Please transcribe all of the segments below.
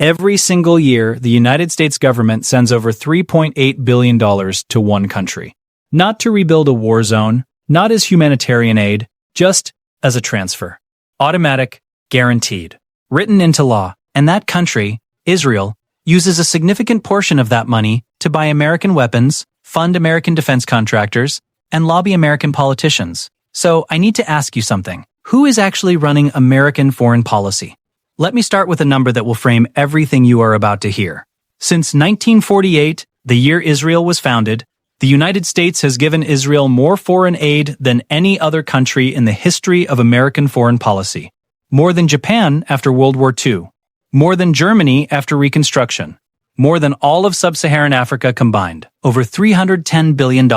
Every single year, the United States government sends over $3.8 billion to one country. Not to rebuild a war zone, not as humanitarian aid, just as a transfer. Automatic, guaranteed, written into law, and that country, Israel, uses a significant portion of that money to buy American weapons, fund American defense contractors, and lobby American politicians. So I need to ask you something. Who is actually running American foreign policy? Let me start with a number that will frame everything you are about to hear. Since 1948, the year Israel was founded, the United States has given Israel more foreign aid than any other country in the history of American foreign policy. More than Japan after World War II. More than Germany after Reconstruction. More than all of sub-Saharan Africa combined. Over $310 billion,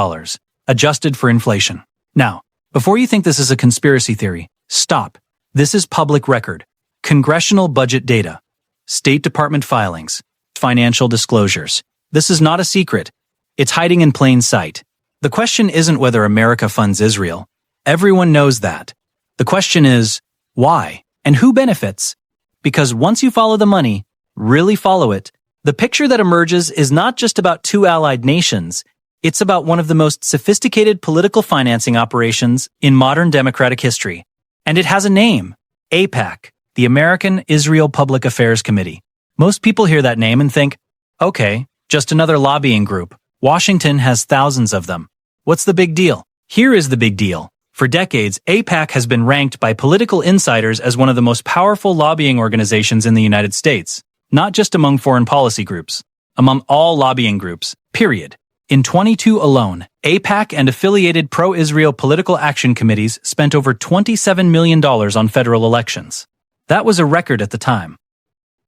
adjusted for inflation. Now, before you think this is a conspiracy theory, stop. This is public record. Congressional budget data. State Department filings. Financial disclosures. This is not a secret. It's hiding in plain sight. The question isn't whether America funds Israel. Everyone knows that. The question is, why? And who benefits? Because once you follow the money, really follow it, the picture that emerges is not just about two allied nations. It's about one of the most sophisticated political financing operations in modern democratic history. And it has a name. AIPAC, the American Israel Public Affairs Committee. Most people hear that name and think, okay, just another lobbying group. Washington has thousands of them. What's the big deal? Here is the big deal. For decades, AIPAC has been ranked by political insiders as one of the most powerful lobbying organizations in the United States, not just among foreign policy groups, among all lobbying groups, period. In 2022 alone, AIPAC and affiliated pro-Israel political action committees spent over $27 million on federal elections. That was a record at the time.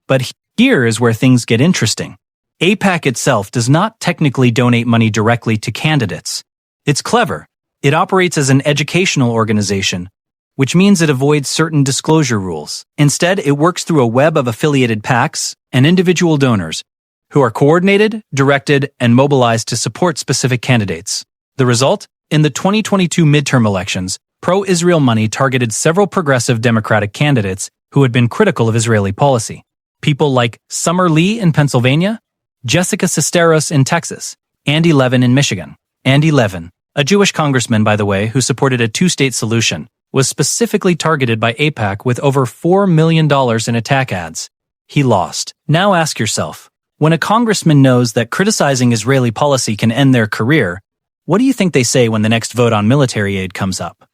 But here is where things get interesting. AIPAC itself does not technically donate money directly to candidates. It's clever. It operates as an educational organization, which means it avoids certain disclosure rules. Instead, it works through a web of affiliated PACs and individual donors who are coordinated, directed, and mobilized to support specific candidates. The result? In the 2022 midterm elections, pro-Israel money targeted several progressive Democratic candidates who had been critical of Israeli policy. People like Summer Lee in Pennsylvania, Jessica Sesteros in Texas, Andy Levin in Michigan. Andy Levin, a Jewish congressman, by the way, who supported a two-state solution, was specifically targeted by AIPAC with over $4 million in attack ads. He lost. Now ask yourself, when a congressman knows that criticizing Israeli policy can end their career, what do you think they say when the next vote on military aid comes up?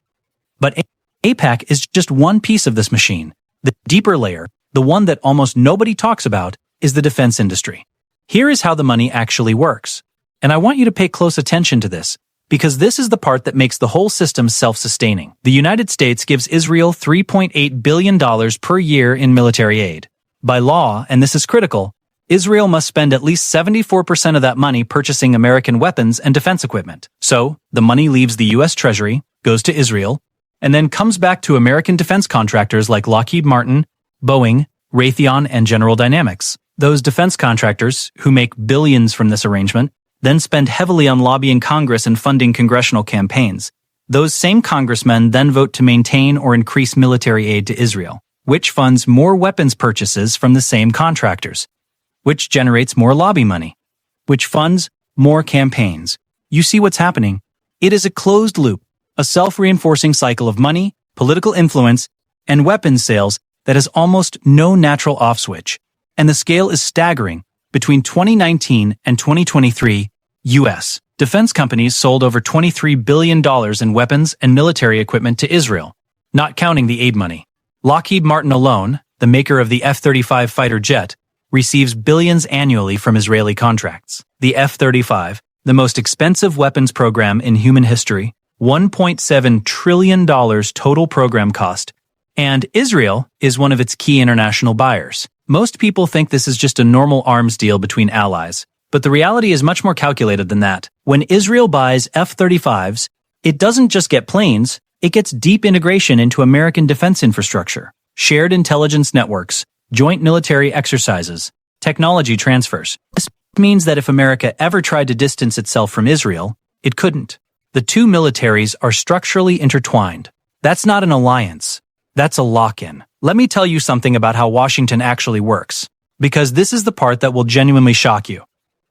But AIPAC is just one piece of this machine. The deeper layer, the one that almost nobody talks about, is the defense industry. Here is how the money actually works. And I want you to pay close attention to this, because this is the part that makes the whole system self-sustaining. The United States gives Israel $3.8 billion per year in military aid. By law, and this is critical, Israel must spend at least 74% of that money purchasing American weapons and defense equipment. So, the money leaves the U.S. Treasury, goes to Israel, and then comes back to American defense contractors like Lockheed Martin, Boeing, Raytheon, and General Dynamics. Those defense contractors, who make billions from this arrangement, then spend heavily on lobbying Congress and funding congressional campaigns. Those same congressmen then vote to maintain or increase military aid to Israel, which funds more weapons purchases from the same contractors, which generates more lobby money, which funds more campaigns. You see what's happening? It is a closed loop, a self-reinforcing cycle of money, political influence, and weapons sales that has almost no natural off-switch. And the scale is staggering. Between 2019 and 2023, U.S. defense companies sold over $23 billion in weapons and military equipment to Israel, not counting the aid money. Lockheed Martin alone, the maker of the F-35 fighter jet, receives billions annually from Israeli contracts. The F-35, the most expensive weapons program in human history, $1.7 trillion total program cost, and Israel is one of its key international buyers. Most people think this is just a normal arms deal between allies, but the reality is much more calculated than that. When Israel buys F-35s, it doesn't just get planes, it gets deep integration into American defense infrastructure, shared intelligence networks, joint military exercises, technology transfers. This means that if America ever tried to distance itself from Israel, it couldn't. The two militaries are structurally intertwined. That's not an alliance. That's a lock-in. Let me tell you something about how Washington actually works. because this is the part that will genuinely shock you.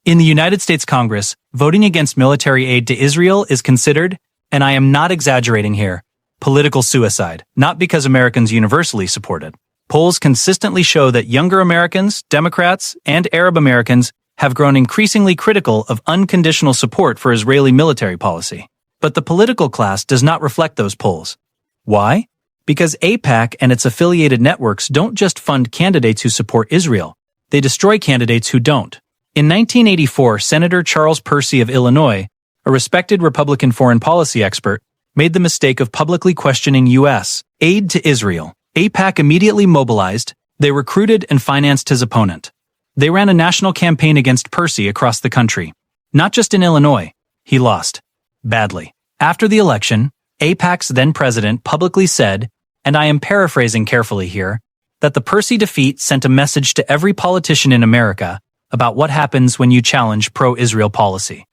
In the United States Congress, voting against military aid to Israel is considered, and I am not exaggerating here, political suicide, not because Americans universally support it. Polls consistently show that younger Americans, Democrats, and Arab Americans have grown increasingly critical of unconditional support for Israeli military policy. But the political class does not reflect those polls. Why? Because AIPAC and its affiliated networks don't just fund candidates who support Israel, they destroy candidates who don't. In 1984, Senator Charles Percy of Illinois, a respected Republican foreign policy expert, made the mistake of publicly questioning U.S. aid to Israel. AIPAC immediately mobilized, they recruited and financed his opponent. They ran a national campaign against Percy across the country. Not just in Illinois, he lost. Badly. After the election, AIPAC's then president publicly said, and I am paraphrasing carefully here, that the Percy defeat sent a message to every politician in America about what happens when you challenge pro-Israel policy.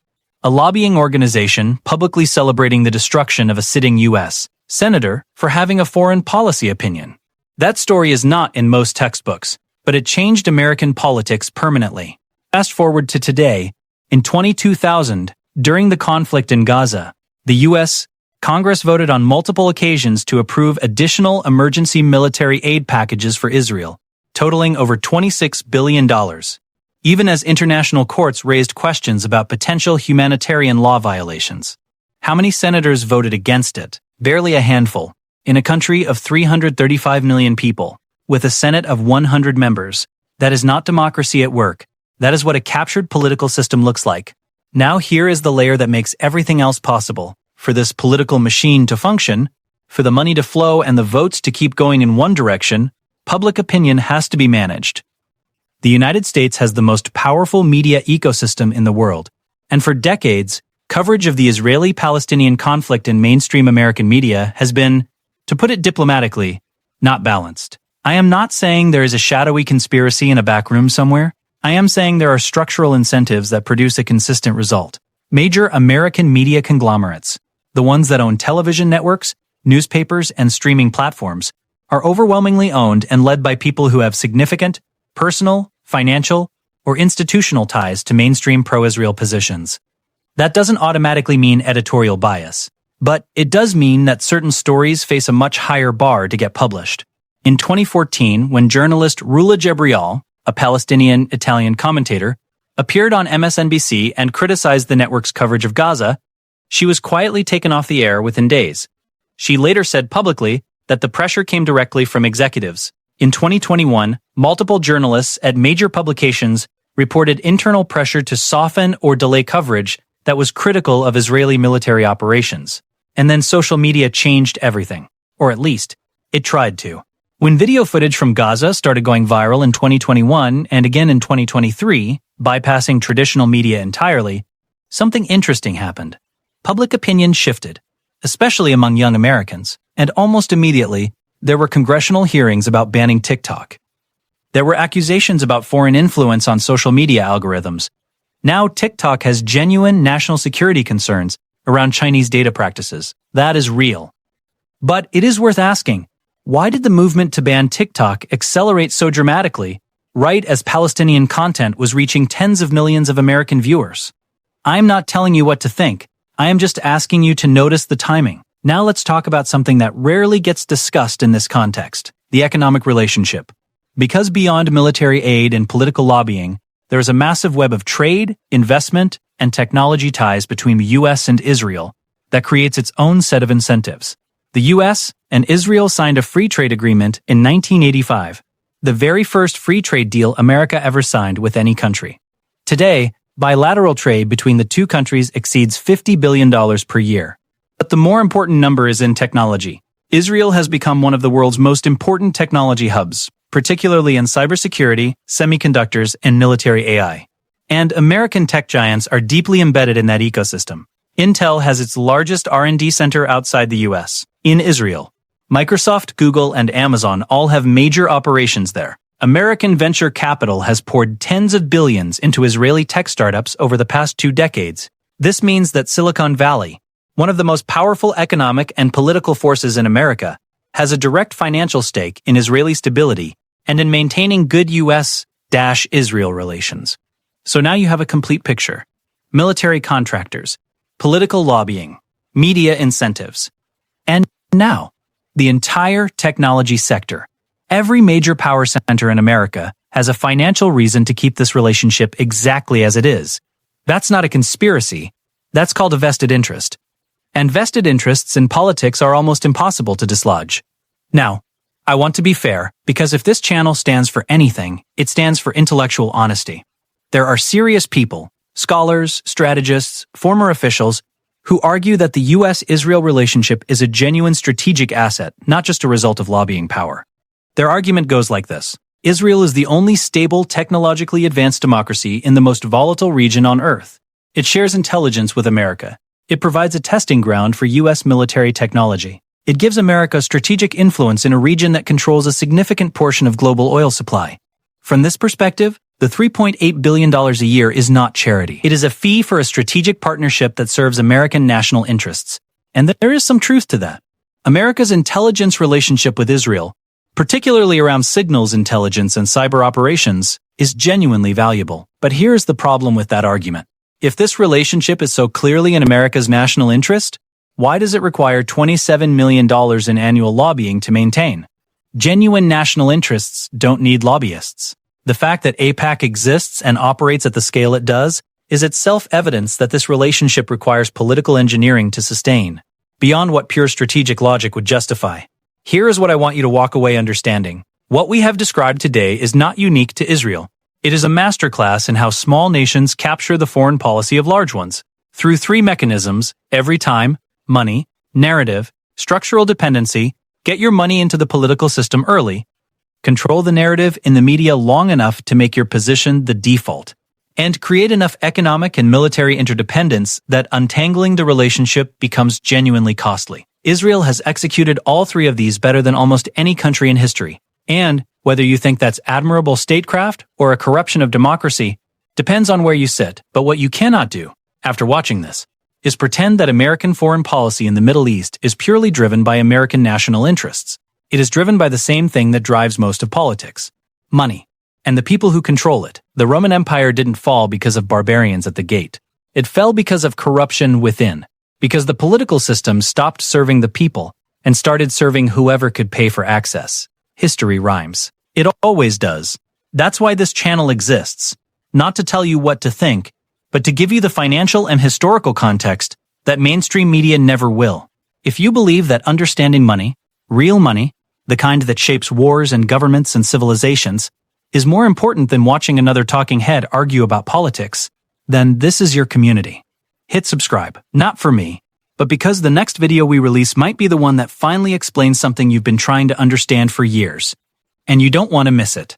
A lobbying organization publicly celebrating the destruction of a sitting U.S. senator for having a foreign policy opinion. That story is not in most textbooks, but it changed American politics permanently. Fast forward to today, in 2000, during the conflict in Gaza, the U.S. Congress voted on multiple occasions to approve additional emergency military aid packages for Israel, totaling over $26 billion. Even as international courts raised questions about potential humanitarian law violations. How many senators voted against it? Barely a handful. In a country of 335 million people, with a Senate of 100 members, that is not democracy at work. That is what a captured political system looks like. Now here is the layer that makes everything else possible. For this political machine to function, for the money to flow and the votes to keep going in one direction, public opinion has to be managed. The United States has the most powerful media ecosystem in the world, and for decades, coverage of the Israeli-Palestinian conflict in mainstream American media has been, to put it diplomatically, not balanced. I am not saying there is a shadowy conspiracy in a back room somewhere. I am saying there are structural incentives that produce a consistent result. Major American media conglomerates, the ones that own television networks, newspapers, and streaming platforms, are overwhelmingly owned and led by people who have significant, personal, financial, or institutional ties to mainstream pro-Israel positions. That doesn't automatically mean editorial bias, but it does mean that certain stories face a much higher bar to get published. In 2014, when journalist Rula Jebrial, a Palestinian-Italian commentator, appeared on MSNBC and criticized the network's coverage of Gaza, she was quietly taken off the air within days. She later said publicly that the pressure came directly from executives. In 2021, multiple journalists at major publications reported internal pressure to soften or delay coverage that was critical of Israeli military operations. And then social media changed everything. Or at least, it tried to. When video footage from Gaza started going viral in 2021 and again in 2023, bypassing traditional media entirely, something interesting happened. Public opinion shifted, especially among young Americans, and almost immediately, there were congressional hearings about banning TikTok. There were accusations about foreign influence on social media algorithms. Now TikTok has genuine national security concerns around Chinese data practices. That is real. But it is worth asking, why did the movement to ban TikTok accelerate so dramatically, right as Palestinian content was reaching tens of millions of American viewers? I'm not telling you what to think. I am just asking you to notice the timing. Now let's talk about something that rarely gets discussed in this context, the economic relationship. Because beyond military aid and political lobbying, there is a massive web of trade, investment, and technology ties between the U.S. and Israel that creates its own set of incentives. The U.S. and Israel signed a free trade agreement in 1985, the very first free trade deal America ever signed with any country. Today, bilateral trade between the two countries exceeds $50 billion per year. But the more important number is in technology. Israel has become one of the world's most important technology hubs, particularly in cybersecurity, semiconductors, and military AI. And American tech giants are deeply embedded in that ecosystem. Intel has its largest R&D center outside the U.S., in Israel. Microsoft, Google, and Amazon all have major operations there. American venture capital has poured tens of billions into Israeli tech startups over the past 2 decades. This means that Silicon Valley, one of the most powerful economic and political forces in America, has a direct financial stake in Israeli stability and in maintaining good U.S. U.S.-Israel relations. So now you have a complete picture. Military contractors, political lobbying, media incentives, and now, the entire technology sector. Every major power center in America has a financial reason to keep this relationship exactly as it is. That's not a conspiracy. That's called a vested interest. And vested interests in politics are almost impossible to dislodge. Now, I want to be fair, because if this channel stands for anything, it stands for intellectual honesty. There are serious people, scholars, strategists, former officials, who argue that the U.S.-Israel relationship is a genuine strategic asset, not just a result of lobbying power. Their argument goes like this. Israel is the only stable, technologically advanced democracy in the most volatile region on Earth. It shares intelligence with America. It provides a testing ground for U.S. military technology. It gives America strategic influence in a region that controls a significant portion of global oil supply. From this perspective, the $3.8 billion a year is not charity. It is a fee for a strategic partnership that serves American national interests. And there is some truth to that. America's intelligence relationship with Israel, particularly around signals intelligence and cyber operations, is genuinely valuable. But here's the problem with that argument. If this relationship is so clearly in America's national interest, why does it require $27 million in annual lobbying to maintain? Genuine national interests don't need lobbyists. The fact that AIPAC exists and operates at the scale it does is itself evidence that this relationship requires political engineering to sustain, beyond what pure strategic logic would justify. Here is what I want you to walk away understanding. What we have described today is not unique to Israel. It is a masterclass in how small nations capture the foreign policy of large ones. Through three mechanisms: every time, money, narrative, structural dependency. Get your money into the political system early. Control the narrative in the media long enough to make your position the default. And create enough economic and military interdependence that untangling the relationship becomes genuinely costly. Israel has executed all three of these better than almost any country in history. And, whether you think that's admirable statecraft or a corruption of democracy, depends on where you sit. But what you cannot do, after watching this, is pretend that American foreign policy in the Middle East is purely driven by American national interests. It is driven by the same thing that drives most of politics: money. And the people who control it. The Roman Empire didn't fall because of barbarians at the gate. It fell because of corruption within. Because the political system stopped serving the people and started serving whoever could pay for access. History rhymes. It always does. That's why this channel exists. Not to tell you what to think, but to give you the financial and historical context that mainstream media never will. If you believe that understanding money, real money, the kind that shapes wars and governments and civilizations, is more important than watching another talking head argue about politics, then this is your community. Hit subscribe, not for me, but because the next video we release might be the one that finally explains something you've been trying to understand for years, and you don't want to miss it.